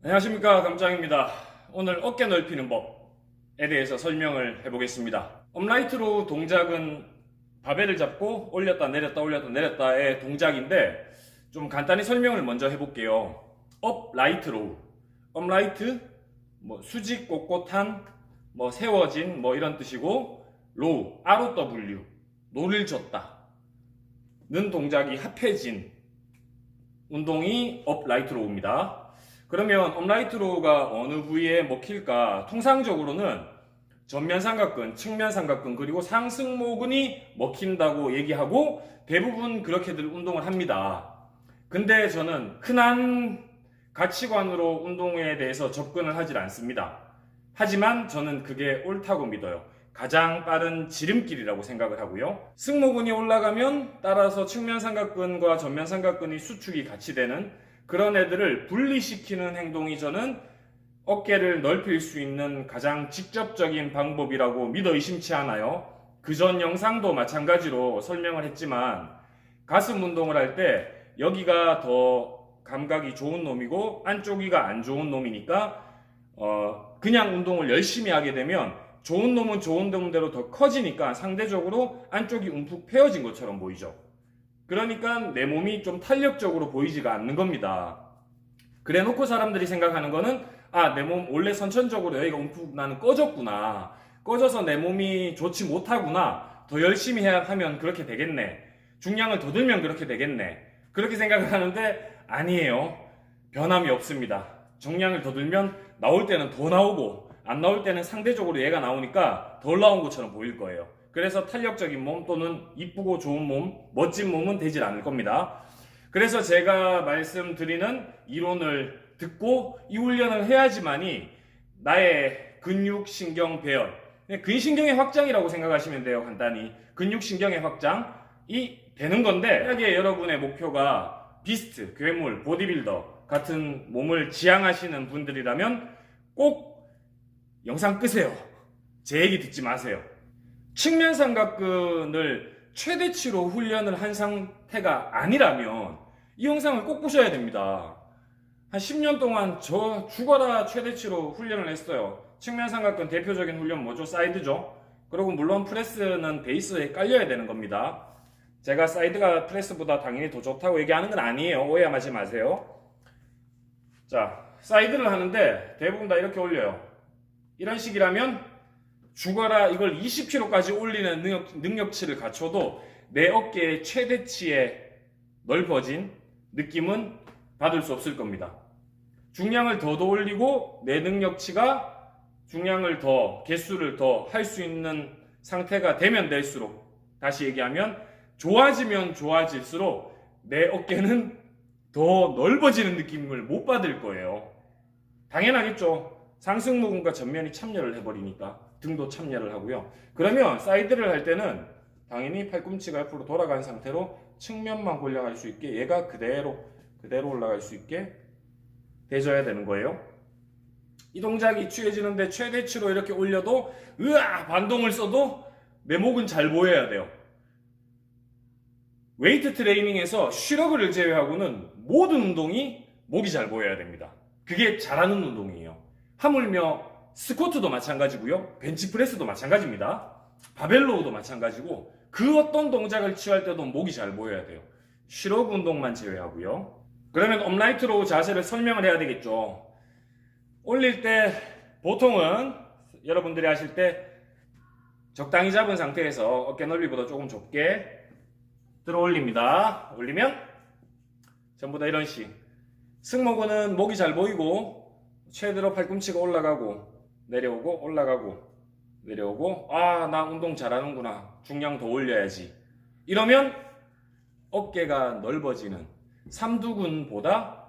안녕하십니까, 감장입니다. 오늘 어깨 넓히는 법에 대해서 설명을 해보겠습니다. 업라이트로 동작은 바벨을 잡고 올렸다 내렸다 올렸다 내렸다의 동작인데 좀 간단히 설명을 먼저 해볼게요. 업라이트로, 업라이트 수직 꼿꼿한 세워진 이런 뜻이고, 로우 ROW 노를 젓다 는 동작이 합해진 운동이 업라이트로우입니다. 그러면 업라이트로우가 어느 부위에 먹힐까? 통상적으로는 전면 삼각근, 측면 삼각근, 그리고 상승모근이 먹힌다고 얘기하고 대부분 그렇게들 운동을 합니다. 근데 저는 흔한 가치관으로 운동에 대해서 접근을 하질 않습니다. 하지만 저는 그게 옳다고 믿어요. 가장 빠른 지름길이라고 생각을 하고요. 승모근이 올라가면 따라서 측면 삼각근과 전면 삼각근이 수축이 같이 되는 그런 애들을 분리시키는 행동이 저는 어깨를 넓힐 수 있는 가장 직접적인 방법이라고 믿어 의심치 않아요. 그전 영상도 마찬가지로 설명을 했지만 가슴 운동을 할 때 여기가 더 감각이 좋은 놈이고 안쪽이가 안 좋은 놈이니까 그냥 운동을 열심히 하게 되면 좋은 놈은 좋은 놈대로 더 커지니까 상대적으로 안쪽이 움푹 패여진 것처럼 보이죠. 그러니까 내 몸이 좀 탄력적으로 보이지가 않는 겁니다. 그래 놓고 사람들이 생각하는 거는 내 몸 원래 선천적으로 여기가 움푹 나는 꺼졌구나. 꺼져서 내 몸이 좋지 못하구나. 더 열심히 해야 하면 그렇게 되겠네. 중량을 더 들면 그렇게 되겠네. 그렇게 생각을 하는데 아니에요. 변함이 없습니다. 중량을 더 들면 나올 때는 더 나오고 안 나올 때는 상대적으로 얘가 나오니까 덜 나온 것처럼 보일 거예요. 그래서 탄력적인 몸 또는 이쁘고 좋은 몸, 멋진 몸은 되질 않을 겁니다. 그래서 제가 말씀드리는 이론을 듣고 이 훈련을 해야지만이 나의 근육신경 배열, 근신경의 확장이라고 생각하시면 돼요. 간단히 근육신경의 확장이 되는 건데, 만약에 여러분의 목표가 비스트, 괴물, 보디빌더 같은 몸을 지향하시는 분들이라면 꼭 영상 끄세요. 제 얘기 듣지 마세요. 측면 삼각근을 최대치로 훈련을 한 상태가 아니라면 이 영상을 꼭 보셔야 됩니다. 한 10년 동안 저 죽어라 최대치로 훈련을 했어요. 측면 삼각근 대표적인 훈련 뭐죠? 사이드죠. 그리고 물론 프레스는 베이스에 깔려야 되는 겁니다. 제가 사이드가 프레스보다 당연히 더 좋다고 얘기하는 건 아니에요. 오해하지 마세요. 자, 사이드를 하는데 대부분 다 이렇게 올려요. 이런 식이라면 죽어라 이걸 20kg까지 올리는 능력치를 갖춰도 내 어깨의 최대치의 넓어진 느낌은 받을 수 없을 겁니다. 중량을 더 올리고 내 능력치가 중량을 더 개수를 더 할 수 있는 상태가 되면 될수록, 다시 얘기하면 좋아지면 좋아질수록 내 어깨는 더 넓어지는 느낌을 못 받을 거예요. 당연하겠죠. 상승모근과 전면이 참여를 해버리니까 등도 참여를 하고요. 그러면 사이드를 할 때는 당연히 팔꿈치가 옆으로 돌아간 상태로 측면만 골려갈 수 있게 얘가 그대로 올라갈 수 있게 돼줘야 되는 거예요. 이 동작이 취해지는데 최대치로 이렇게 올려도 반동을 써도 내 목은 잘 보여야 돼요. 웨이트 트레이닝에서 슈러그를 제외하고는 모든 운동이 목이 잘 보여야 됩니다. 그게 잘하는 운동이에요. 하물며 스쿼트도 마찬가지고요. 벤치프레스도 마찬가지입니다. 바벨로우도 마찬가지고 그 어떤 동작을 취할 때도 목이 잘 보여야 돼요. 슈러그 운동만 제외하고요. 그러면 업라이트로우 자세를 설명을 해야 되겠죠. 올릴 때 보통은 여러분들이 하실 때 적당히 잡은 상태에서 어깨 넓이보다 조금 좁게 들어 올립니다. 올리면 전부 다 이런 식. 승모근은 목이 잘 보이고 최대로 팔꿈치가 올라가고 내려오고 올라가고 내려오고 나 운동 잘하는구나. 중량 더 올려야지. 이러면 어깨가 넓어지는 삼두근보다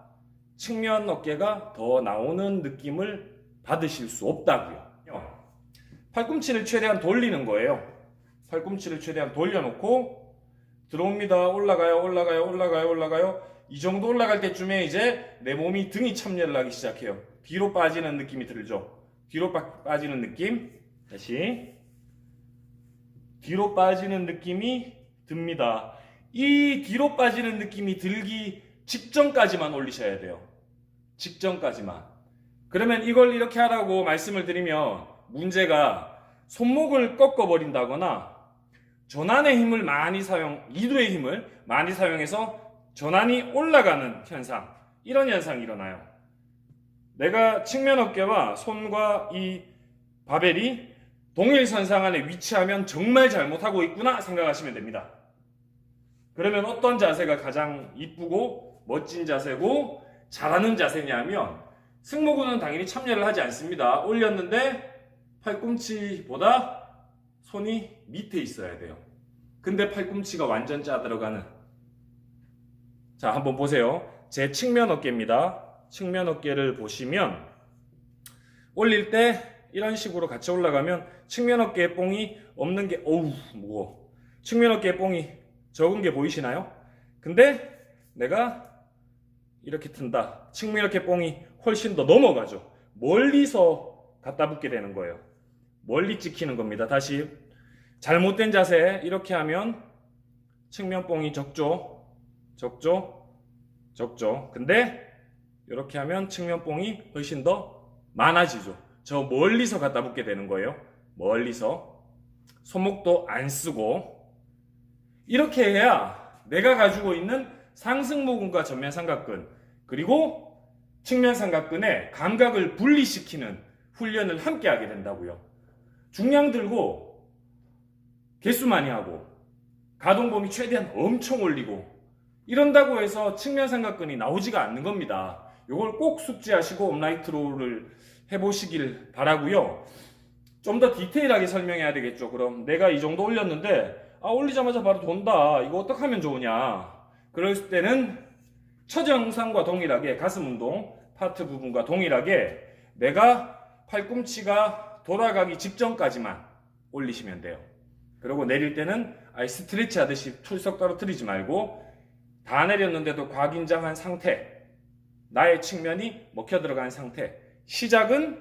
측면 어깨가 더 나오는 느낌을 받으실 수 없다고요. 팔꿈치를 최대한 돌리는 거예요. 팔꿈치를 최대한 돌려놓고 들어옵니다. 올라가요. 이 정도 올라갈 때쯤에 이제 내 몸이 등이 참여를 하기 시작해요. 뒤로 빠지는 느낌이 들죠. 뒤로 빠지는 느낌. 다시 뒤로 빠지는 느낌이 듭니다. 이 뒤로 빠지는 느낌이 들기 직전까지만 올리셔야 돼요. 직전까지만. 그러면 이걸 이렇게 하라고 말씀을 드리면 문제가 손목을 꺾어버린다거나 전환의 힘을 많이 이두의 힘을 많이 사용해서 전환이 올라가는 현상, 이런 현상이 일어나요. 내가 측면 어깨와 손과 이 바벨이 동일선상 안에 위치하면 정말 잘못하고 있구나 생각하시면 됩니다. 그러면 어떤 자세가 가장 이쁘고 멋진 자세고 잘하는 자세냐면, 승모근은 당연히 참여를 하지 않습니다. 올렸는데 팔꿈치보다 손이 밑에 있어야 돼요. 근데 팔꿈치가 완전 짜들어가는. 자, 한번 보세요. 제 측면 어깨입니다. 측면 어깨를 보시면 올릴 때 이런 식으로 같이 올라가면 측면 어깨에 뽕이 없는 게, 어우 무거워. 측면 어깨에 뽕이 적은 게 보이시나요? 근데 내가 이렇게 튼다. 측면 어깨 뽕이 훨씬 더 넘어가죠. 멀리서 갖다 붙게 되는 거예요. 멀리 찍히는 겁니다. 다시 잘못된 자세, 이렇게 하면 측면 뽕이 적죠. 근데 이렇게 하면 측면 뽕이 훨씬 더 많아지죠. 저 멀리서 갖다 붙게 되는 거예요. 멀리서. 손목도 안 쓰고. 이렇게 해야 내가 가지고 있는 상승모근과 전면 삼각근, 그리고 측면 삼각근의 감각을 분리시키는 훈련을 함께 하게 된다고요. 중량 들고 개수 많이 하고 가동 범위 최대한 엄청 올리고 이런다고 해서 측면 삼각근이 나오지가 않는 겁니다. 이걸 꼭 숙지하시고 업라이트 로우를 해보시길 바라고요. 좀 더 디테일하게 설명해야 되겠죠. 그럼 내가 이 정도 올렸는데 올리자마자 바로 돈다. 이거 어떻게 하면 좋으냐. 그럴 때는 첫 영상과 동일하게 가슴 운동 파트 부분과 동일하게 내가 팔꿈치가 돌아가기 직전까지만 올리시면 돼요. 그리고 내릴 때는 아예 스트레치 하듯이 툴썩 떨어뜨리지 말고 다 내렸는데도 과긴장한 상태, 나의 측면이 먹혀 들어간 상태. 시작은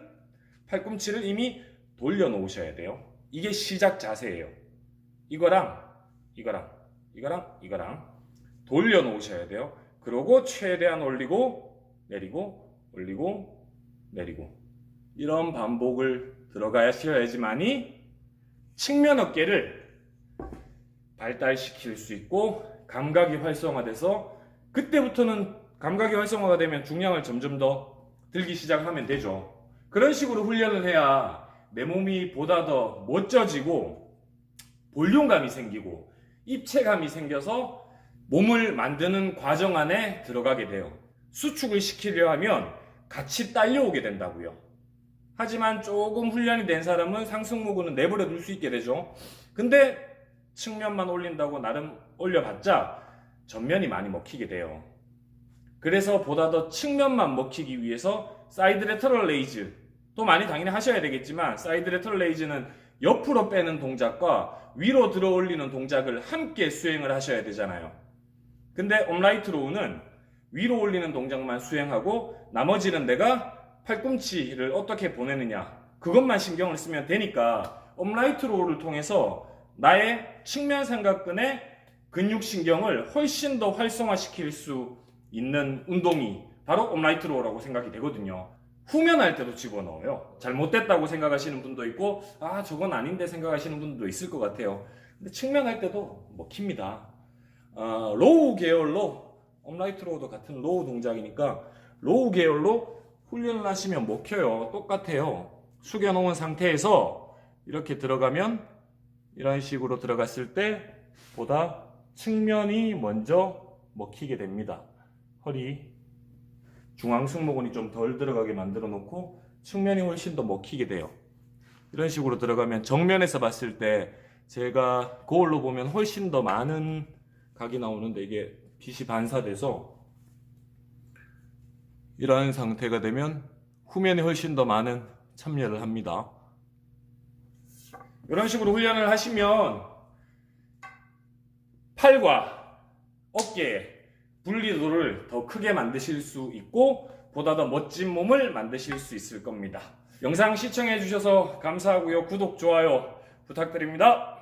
팔꿈치를 이미 돌려놓으셔야 돼요. 이게 시작 자세예요. 이거랑 돌려놓으셔야 돼요. 그러고 최대한 올리고 내리고 올리고 내리고, 이런 반복을 들어가셔야지만이 측면 어깨를 발달시킬 수 있고 감각이 활성화돼서, 그때부터는 감각이 활성화가 되면 중량을 점점 더 들기 시작하면 되죠. 그런 식으로 훈련을 해야 내 몸이 보다 더 멋져지고 볼륨감이 생기고 입체감이 생겨서 몸을 만드는 과정 안에 들어가게 돼요. 수축을 시키려 하면 같이 딸려오게 된다고요. 하지만 조금 훈련이 된 사람은 상승모근은 내버려 둘 수 있게 되죠. 근데 측면만 올린다고 나름 올려봤자 전면이 많이 먹히게 돼요. 그래서 보다 더 측면만 먹히기 위해서 사이드 레터럴 레이즈 또 많이 당연히 하셔야 되겠지만, 사이드 레터럴 레이즈는 옆으로 빼는 동작과 위로 들어 올리는 동작을 함께 수행을 하셔야 되잖아요. 근데 업라이트 로우는 위로 올리는 동작만 수행하고 나머지는 내가 팔꿈치를 어떻게 보내느냐, 그것만 신경을 쓰면 되니까 업라이트 로우를 통해서 나의 측면 삼각근의 근육신경을 훨씬 더 활성화시킬 수 있는 운동이 바로 업라이트 로우라고 생각이 되거든요. 후면할 때도 집어넣어요. 잘못됐다고 생각하시는 분도 있고 저건 아닌데 생각하시는 분도 있을 것 같아요. 근데 측면할 때도 먹힙니다. 로우 계열로, 업라이트 로우도 같은 로우 동작이니까 로우 계열로 훈련을 하시면 먹혀요. 똑같아요. 숙여놓은 상태에서 이렇게 들어가면 이런 식으로 들어갔을 때 보다 측면이 먼저 먹히게 됩니다. 허리, 중앙 승모근이 좀 덜 들어가게 만들어 놓고 측면이 훨씬 더 먹히게 돼요. 이런 식으로 들어가면 정면에서 봤을 때 제가 거울로 보면 훨씬 더 많은 각이 나오는데 이게 빛이 반사돼서 이런 상태가 되면 후면이 훨씬 더 많은 참여를 합니다. 이런 식으로 훈련을 하시면 팔과 어깨의 분리도를 더 크게 만드실 수 있고 보다 더 멋진 몸을 만드실 수 있을 겁니다. 영상 시청해 주셔서 감사하고요. 구독, 좋아요 부탁드립니다.